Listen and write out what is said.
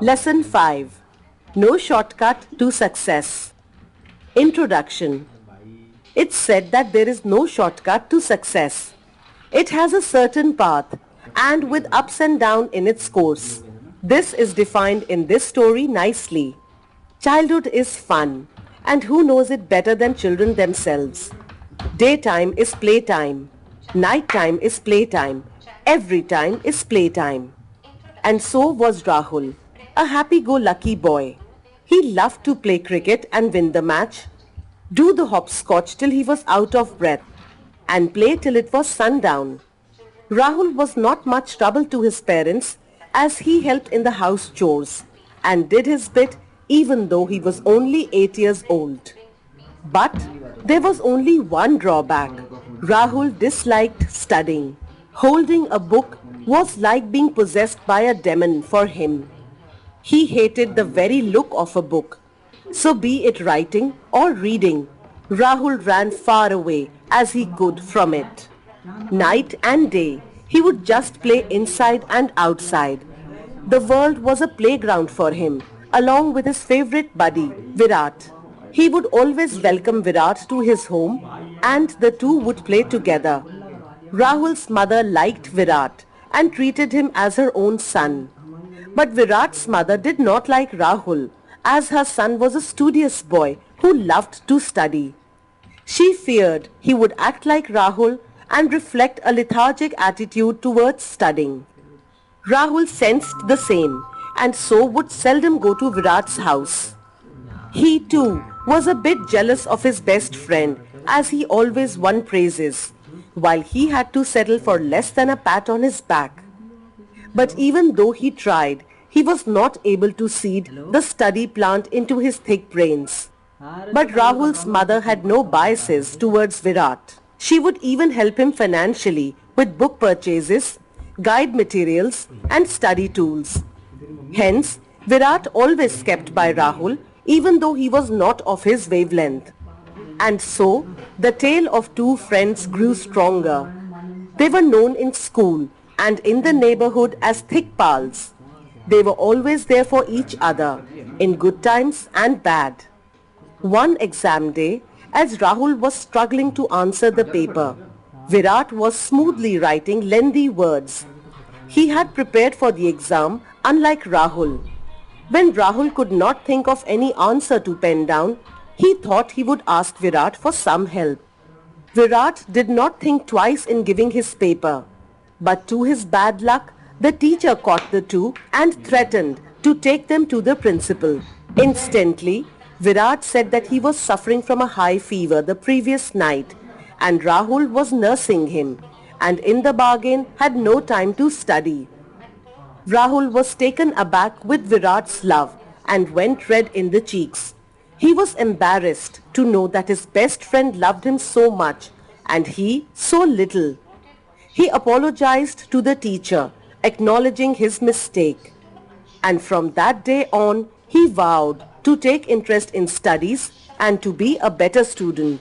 Lesson 5. No shortcut to success. Introduction. It's said that there is no shortcut to success. It has a certain path and with ups and downs in its course. This is defined in this story nicely. Childhood is fun, and who knows it better than children themselves? Daytime is playtime. Nighttime is playtime. Every time is playtime. And so was Rahul, a happy-go-lucky boy. He loved to play cricket and win the match, do the hopscotch till he was out of breath, and play till it was sundown. Rahul was not much trouble to his parents as he helped in the house chores and did his bit even though he was only 8 years old. But there was only one drawback. Rahul disliked studying. Holding a book was like being possessed by a demon for him. He hated the very look of a book. So be it writing or reading, Rahul ran far away as he could from it. Night and day, he would just play inside and outside. The world was a playground for him, along with his favorite buddy, Virat. He would always welcome Virat to his home and the two would play together. Rahul's mother liked Virat and treated him as her own son. But Virat's mother did not like Rahul as her son was a studious boy who loved to study. She feared he would act like Rahul and reflect a lethargic attitude towards studying. Rahul sensed the same and so would seldom go to Virat's house. He too was a bit jealous of his best friend as he always won praises, while he had to settle for less than a pat on his back. But even though he tried, he was not able to seed the study plant into his thick brains. But Rahul's mother had no biases towards Virat. She would even help him financially with book purchases, guide materials and study tools. Hence, Virat always kept by Rahul even though he was not of his wavelength. And so, the tale of two friends grew stronger. They were known in school and in the neighborhood as thick pals. They were always there for each other, in good times and bad. One exam day, as Rahul was struggling to answer the paper, Virat was smoothly writing lengthy words. He had prepared for the exam, unlike Rahul. When Rahul could not think of any answer to pen down, he thought he would ask Virat for some help. Virat did not think twice in giving his paper. But to his bad luck, the teacher caught the two and threatened to take them to the principal. Instantly, Virat said that he was suffering from a high fever the previous night and Rahul was nursing him and in the bargain had no time to study. Rahul was taken aback with Virat's love and went red in the cheeks. He was embarrassed to know that his best friend loved him so much and he so little. He apologized to the teacher, acknowledging his mistake. And from that day on, he vowed to take interest in studies and to be a better student.